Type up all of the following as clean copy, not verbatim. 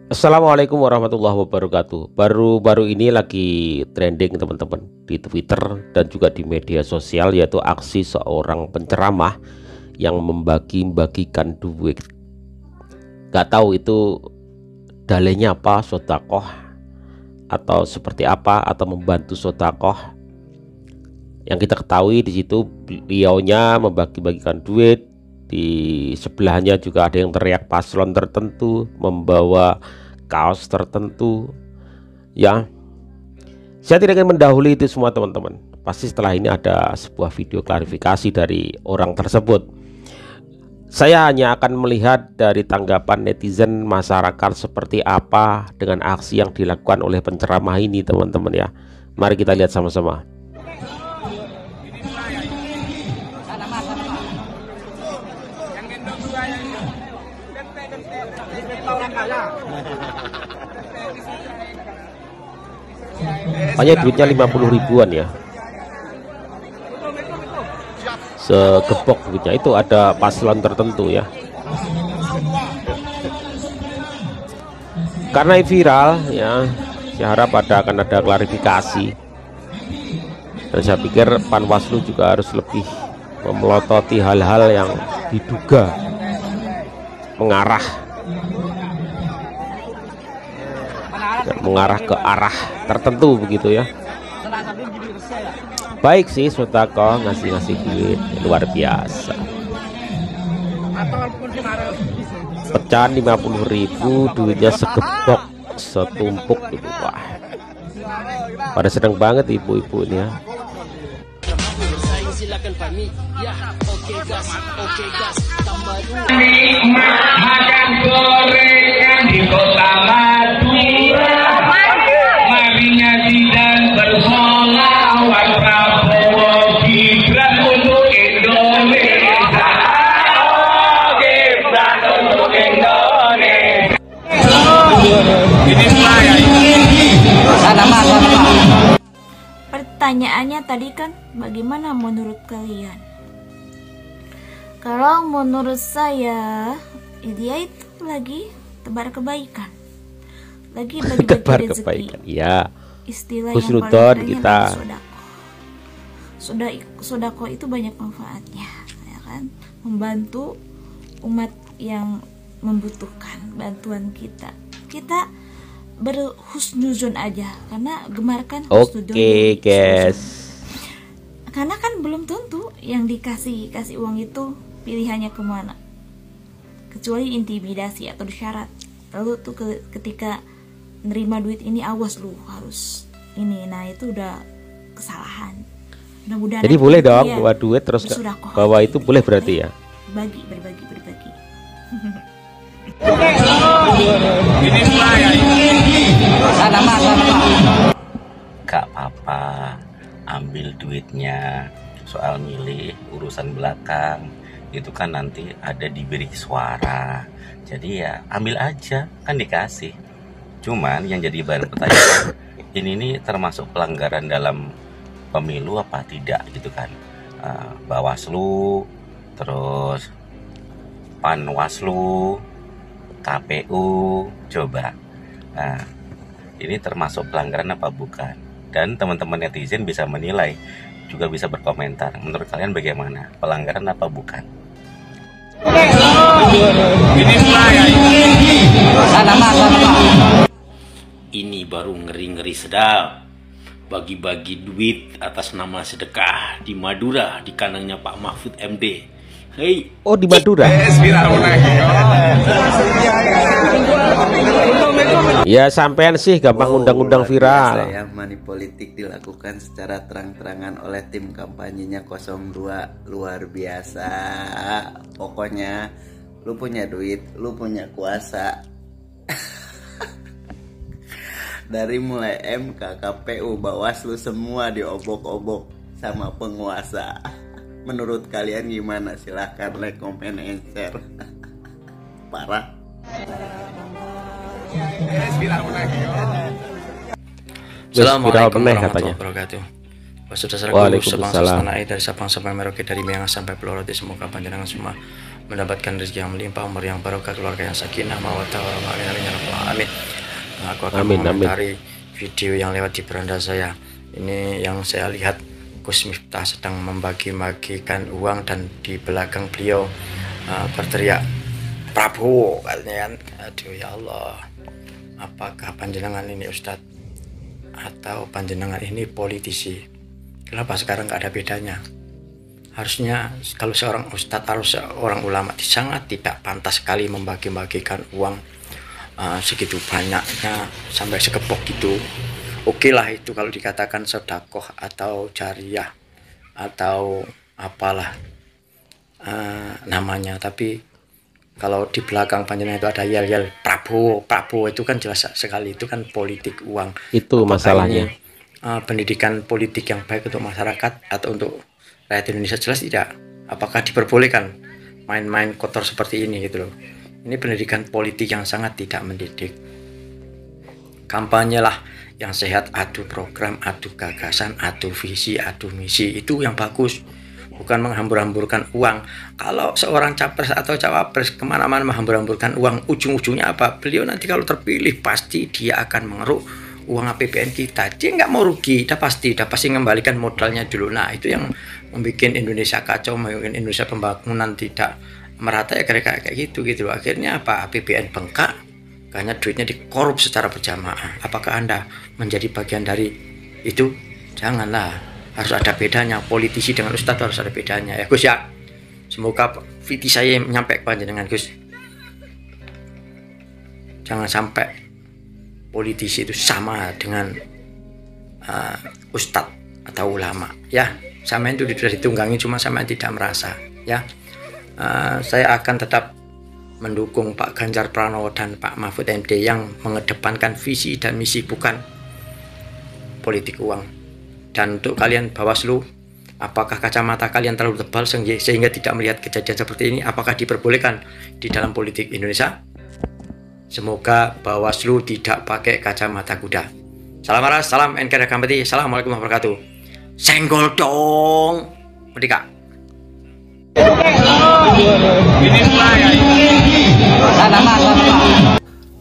Assalamualaikum warahmatullahi wabarakatuh. Baru-baru ini lagi trending teman-teman di Twitter dan juga di media sosial, yaitu aksi seorang penceramah yang membagi-bagikan duit. Gak tahu itu dalihnya apa, sodakoh atau seperti apa, atau membantu sodakoh. Yang kita ketahui di situ beliaunya membagi-bagikan duit. Di sebelahnya juga ada yang teriak paslon tertentu, membawa kaos tertentu. Ya, saya tidak ingin mendahului itu semua teman-teman. Pasti setelah ini ada sebuah video klarifikasi dari orang tersebut. Saya hanya akan melihat dari tanggapan netizen masyarakat seperti apa dengan aksi yang dilakukan oleh penceramah ini teman-teman ya. Mari kita lihat sama-sama. Hanya duitnya 50 ribuan ya, segepok duitnya. Itu ada paslon tertentu ya. Karena viral ya, saya harap akan ada klarifikasi. Dan saya pikir Panwaslu juga harus lebih memelototi hal-hal yang diduga mengarah ke arah tertentu begitu ya. Baik sih sodako, ngasih duit luar biasa. Pecahan 50 ribu, duitnya segepok, setumpuk gitu. Wah, pada sedang banget ibu-ibu ini ya. Nikmat makan gorengan di kota Madura, marinya sidang bersolawat Prabowo Gibran untuk Indonesia. Gibran untuk Indonesia. Ini saya. Pertanyaannya tadi kan, bagaimana menurut kalian? Kalau menurut saya, dia itu lagi tebar kebaikan, lagi bagi-bagi Tebar rezeki. kebaikan ya. Istilah yang Husnudon paling keren kita. adalah sodako itu banyak manfaatnya, ya kan? Membantu umat yang membutuhkan bantuan kita. Kita berhusnuzon aja, karena gemarkan husnuzon. Oke guys. Karena kan belum tentu yang dikasih uang itu pilihannya kemana, kecuali intimidasi atau syarat. Lalu tuh ketika nerima duit ini, awas lu harus ini. Nah itu udah kesalahan. Mudah-mudahan Jadi boleh dong bawa duit terus bawa itu boleh berarti ya. berbagi. Ini saya. Gak apa-apa, ambil duitnya. Soal milih urusan belakang itu kan nanti ada diberi suara. Jadi ya ambil aja, kan dikasih. Cuman yang jadi bahan pertanyaan, ini nih termasuk pelanggaran dalam pemilu apa tidak gitu kan. Bawaslu, terus Panwaslu, KPU, coba. Nah, ini termasuk pelanggaran apa bukan? Dan teman-teman netizen bisa menilai, juga bisa berkomentar. Menurut kalian bagaimana? Pelanggaran apa bukan? Ini saya. Ini baru ngeri-ngeri sedap. Bagi-bagi duit atas nama sedekah di Madura, di kandangnya Pak Mahfud MD. Hei, Oh di Madura. Ya sampean sih gampang undang-undang viral. Ya, money politik dilakukan secara terang-terangan oleh tim kampanyenya 02. Luar biasa. Pokoknya lu punya duit, lu punya kuasa. Dari mulai MK, KPU, Bawaslu semua diobok-obok sama penguasa. Menurut kalian gimana? Silahkan like, comment, and share. Parah. Assalamualaikum katanya. warahmatullahi wabarakatuh. Saudara-saudaraku, Waalaikumsalam. sebangsa setanah air, dari Sabang sampai Merauke, dari Miangas sampai Pulau Rote, semoga panjenengan semua mendapatkan rezeki yang melimpah, umur yang barokah, keluarga yang sakinah, mawaddah warahmah. Amin. Nah, aku akan mengomentari video yang lewat di beranda saya. Ini yang saya lihat Gus Miftah sedang membagi-bagikan uang dan di belakang beliau berteriak Prabowo katanya kan. Aduh ya Allah, apakah panjenengan ini Ustadz atau panjenengan ini politisi? Kenapa sekarang gak ada bedanya? Harusnya kalau seorang Ustadz atau seorang ulama sangat tidak pantas sekali membagi-bagikan uang segitu banyaknya sampai sekepok gitu. Oke lah itu kalau dikatakan sedekah atau jariah atau apalah namanya, tapi kalau di belakang panjenengan itu ada yel-yel Prabowo itu kan jelas sekali itu kan politik uang. Itu masalahnya. Pendidikan politik yang baik untuk masyarakat atau untuk rakyat Indonesia jelas tidak. Apakah diperbolehkan main-main kotor seperti ini gitu loh. Ini pendidikan politik yang sangat tidak mendidik. Kampanye lah yang sehat, adu program, adu gagasan, adu visi, adu misi, itu yang bagus. Bukan menghambur-hamburkan uang. Kalau seorang capres atau cawapres kemana-mana menghambur-hamburkan uang, ujung-ujungnya apa? Beliau nanti kalau terpilih pasti dia akan mengeruk uang APBN kita. Dia nggak mau rugi, udah pasti mengembalikan modalnya dulu. Nah itu yang membuat Indonesia kacau, membuat Indonesia pembangunan tidak merata ya kayak gitu loh. Akhirnya apa? APBN bengkak karena duitnya dikorup secara berjamaah. Apakah Anda menjadi bagian dari itu? Janganlah. Harus ada bedanya, politisi dengan ustadz harus ada bedanya ya Gus ya. Semoga visi saya nyampe ke panjenengan Gus. Jangan sampai politisi itu sama dengan ustadz atau ulama ya. Sama itu sudah ditunggangi, cuma sama tidak merasa ya. Saya akan tetap mendukung Pak Ganjar Pranowo dan Pak Mahfud MD yang mengedepankan visi dan misi, bukan politik uang. Dan untuk kalian Bawaslu, apakah kacamata kalian terlalu tebal sehingga tidak melihat kejadian seperti ini? Apakah diperbolehkan di dalam politik Indonesia? Semoga Bawaslu tidak pakai kacamata kuda. Salam Aras, salam NKRI Kampeti, assalamualaikum warahmatullahi wabarakatuh. Senggol dong, Merdeka.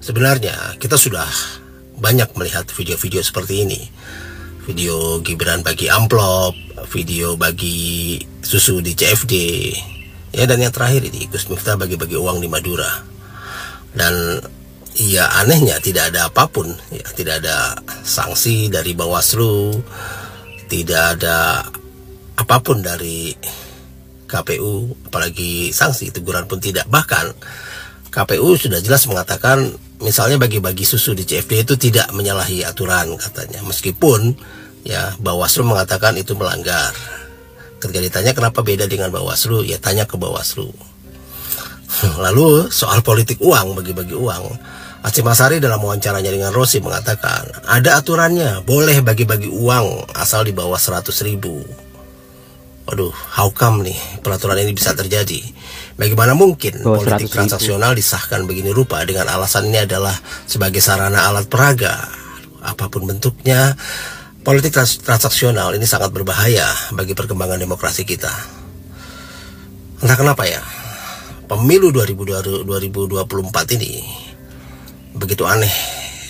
Sebenarnya kita sudah banyak melihat video-video seperti ini. Video Gibran bagi amplop, video bagi susu di CFD, ya, dan yang terakhir ini Gus Miftah bagi-bagi uang di Madura. Dan ya anehnya tidak ada apapun, ya, tidak ada sanksi dari Bawaslu, tidak ada apapun dari KPU, apalagi sanksi, teguran pun tidak. Bahkan KPU sudah jelas mengatakan misalnya bagi-bagi susu di CFD itu tidak menyalahi aturan katanya, meskipun ya Bawaslu mengatakan itu melanggar. Ketika ditanya kenapa beda dengan Bawaslu, ya tanya ke Bawaslu. Lalu soal politik uang, bagi-bagi uang, Hashim Asyari dalam wawancaranya dengan Rosi mengatakan ada aturannya, boleh bagi-bagi uang asal di bawah 100.000. Waduh, how come nih peraturan ini bisa terjadi? Bagaimana mungkin politik transaksional disahkan begini rupa dengan alasan ini adalah sebagai sarana alat peraga? Apapun bentuknya, politik transaksional ini sangat berbahaya bagi perkembangan demokrasi kita. Entah kenapa ya, pemilu 2024 ini begitu aneh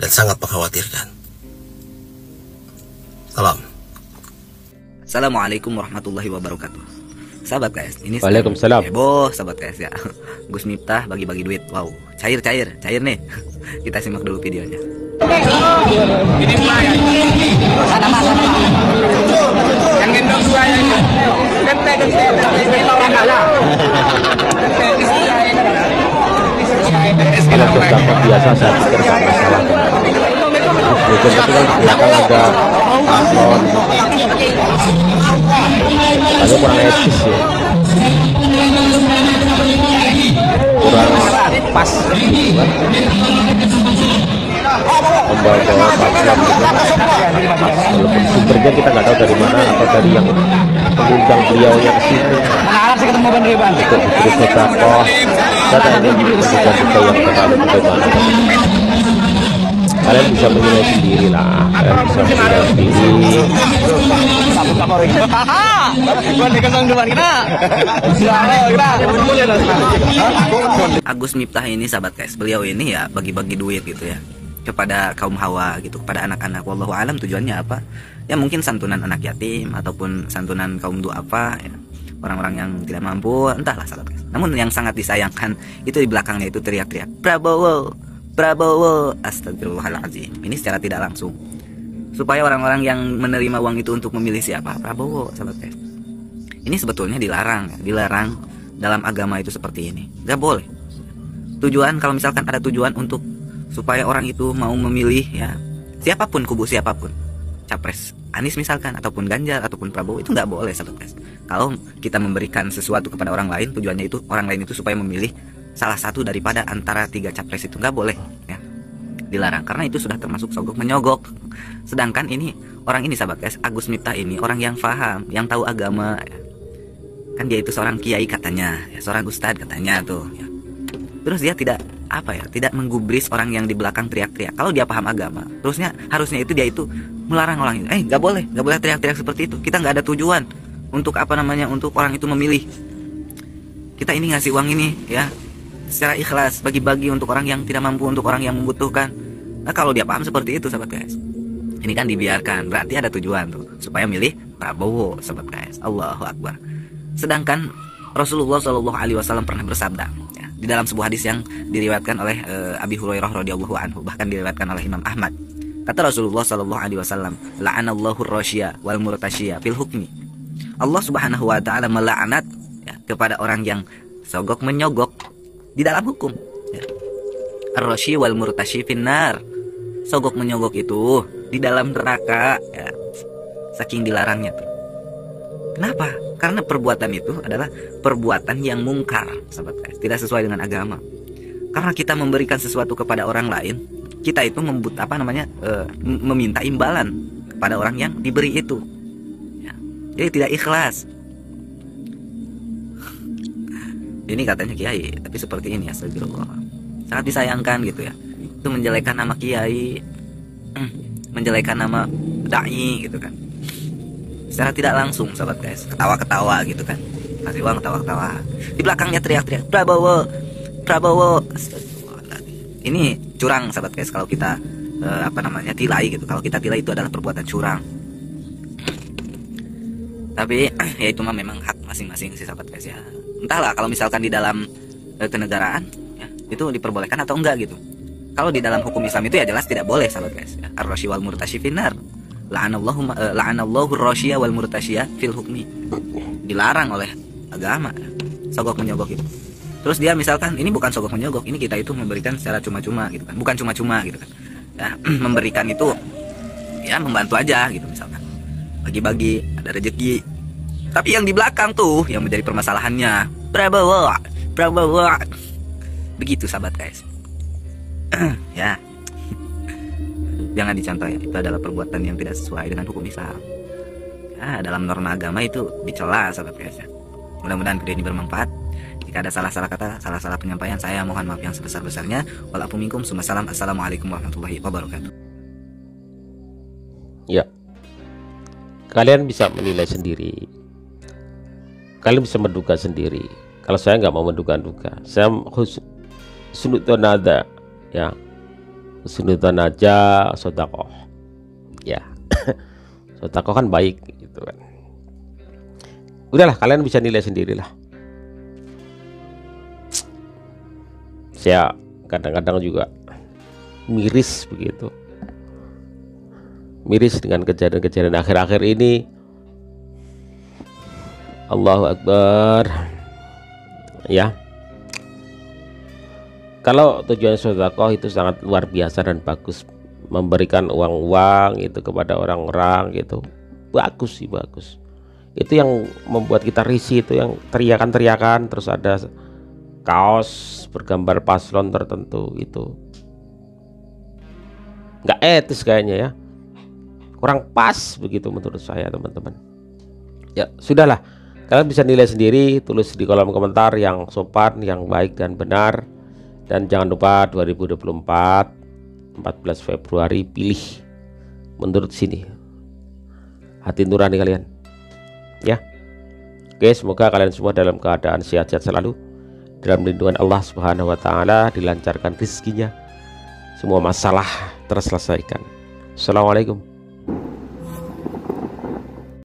dan sangat mengkhawatirkan. Salam. Assalamualaikum warahmatullahi wabarakatuh. Sahabat KS, ini Waalaikumsalam. heboh sahabat KS ya. Gus Miftah bagi-bagi duit. Wow, cair nih. Kita simak dulu videonya. Ini pelayan. Yang gendong dua yang gente. Orang kalah. Kalau terdampak biasa saya pikir tak masalah. Mungkin tapi kan di belakang ada paslon, lalu kurang etis ya, kurang pas membawa paslon gitu. Walaupun sumbernya kita nggak tahu dari mana atau dari yang mengundang beliaunya ke sini untuk diberi sodakoh, data ini bukan kita yang terlalu bagaimana. Kalian bisa menilai sendiri lah. Kalian bisa menilai sendiri. Agus Miftah ini sahabat guys, beliau ini ya bagi-bagi duit gitu ya kepada kaum hawa gitu, kepada anak-anak. Wallahu alam tujuannya apa? Ya mungkin santunan anak yatim ataupun santunan kaum duafa ya, orang-orang yang tidak mampu, entahlah sahabat guys. Namun yang sangat disayangkan itu di belakangnya itu teriak-teriak Prabowo, Prabowo, astagfirullahaladzim. Ini secara tidak langsung supaya orang-orang yang menerima uang itu untuk memilih siapa? Prabowo, sahabat guys. Ini sebetulnya dilarang, dilarang dalam agama itu seperti ini. Gak boleh. Tujuan kalau misalkan ada tujuan untuk supaya orang itu mau memilih ya siapapun, kubu siapapun, capres Anies misalkan ataupun Ganjar ataupun Prabowo, itu nggak boleh sahabat guys. Kalau kita memberikan sesuatu kepada orang lain, tujuannya itu orang lain itu supaya memilih salah satu daripada antara 3 capres itu, nggak boleh ya, dilarang karena itu sudah termasuk sogok menyogok. Sedangkan ini orang ini sahabat guys, Agus Miftah ini orang yang paham, yang tahu agama ya. Kan dia itu seorang kiai katanya ya, seorang ustadz katanya tuh ya. Terus dia tidak apa ya, tidak menggubris orang yang di belakang teriak-teriak. Kalau dia paham agama, terusnya harusnya itu dia itu melarang orang itu. Nggak boleh teriak-teriak seperti itu. Kita nggak ada tujuan untuk apa namanya, untuk orang itu memilih. Kita ini ngasih uang ini ya secara ikhlas, bagi-bagi untuk orang yang tidak mampu, untuk orang yang membutuhkan. Nah kalau dia paham seperti itu sahabat guys, ini kan dibiarkan, berarti ada tujuan tuh supaya milih Prabowo sahabat guys. Allahu Akbar. Sedangkan Rasulullah SAW pernah bersabda ya, di dalam sebuah hadis yang diriwayatkan oleh Abi Hurairah radhiyallahu anhu, bahkan diriwayatkan oleh Imam Ahmad. Kata Rasulullah SAW, la'anallahu ar-rasyiya wal murtasyiya fil hukmi. Allah Subhanahu wa taala melaknat ya, kepada orang yang sogok menyogok di dalam hukum ya. Ar-rasyi wal murtasyi finnar. Sogok menyogok itu di dalam neraka ya. Saking dilarangnya tuh. Kenapa? Karena perbuatan itu adalah perbuatan yang mungkar, sahabat guys, tidak sesuai dengan agama. Karena kita memberikan sesuatu kepada orang lain, kita itu meminta imbalan kepada orang yang diberi itu. Ya. Jadi tidak ikhlas. Ini katanya kiai, tapi seperti ini astagfirullah. Sangat disayangkan gitu ya. Itu menjelekkan nama kiai, menjelekkan nama dai gitu kan. Secara tidak langsung sahabat guys, ketawa-ketawa gitu kan, kasih uang ketawa-ketawa, di belakangnya teriak-teriak Prabowo, Prabowo. Ini curang sahabat guys, kalau kita tilai gitu. Kalau kita tilai itu adalah perbuatan curang. Tapi ya itu mah memang hak masing-masing sih sahabat guys ya. Entahlah kalau misalkan di dalam kenegaraan ya, itu diperbolehkan atau enggak gitu. Kalau di dalam hukum Islam itu ya jelas tidak boleh sahabat guys ya. Ar-rasyi wal murtasyi finnar. La'anallahu ar-rasyiya wal murtasyiya fil hukmi. Dilarang oleh agama sogok menyogok itu. Terus dia misalkan ini bukan sogok menyogok, ini kita itu memberikan secara cuma-cuma gitu kan. Bukan cuma-cuma gitu kan. Ya, memberikan itu ya membantu aja gitu misalkan. Bagi-bagi ada rezeki. Tapi yang di belakang tuh yang menjadi permasalahannya Prabowo, Prabowo. Begitu sahabat guys. Ya. Jangan dicontoh ya, itu adalah perbuatan yang tidak sesuai dengan hukum Islam ya, dalam norma agama itu dicela sahabat guys ya. Mudah-mudahan video ini bermanfaat. Jika ada salah-salah kata, salah-salah penyampaian, saya mohon maaf yang sebesar-besarnya. Walaupun minkum sumasalam. Assalamualaikum warahmatullahi wabarakatuh. Ya, kalian bisa menilai sendiri, kalian bisa menduga sendiri. Kalau saya nggak mau menduga-duga, saya husnudzon aja ya, husnudzon aja, sodakoh ya. Sodakoh kan baik gitu kan. Udahlah, kalian bisa nilai sendirilah. Saya kadang-kadang juga miris begitu, miris dengan kejadian-kejadian akhir-akhir ini. Allahu Akbar ya. Kalau tujuan sedekah itu sangat luar biasa dan bagus, memberikan uang-uang itu kepada orang-orang gitu, bagus sih, bagus. Itu yang membuat kita risih, itu yang teriakan-teriakan terus ada kaos bergambar paslon tertentu, itu nggak etis kayaknya ya, kurang pas begitu menurut saya teman-teman. Ya sudahlah, kalian bisa nilai sendiri, tulis di kolom komentar yang sopan, yang baik dan benar. Dan jangan lupa 2024 14 Februari pilih menurut sini hati nurani kalian ya. Oke, semoga kalian semua dalam keadaan sehat-sehat selalu, dalam lindungan Allah Subhanahu wa taala, dilancarkan rezekinya, semua masalah terselesaikan. Assalamualaikum.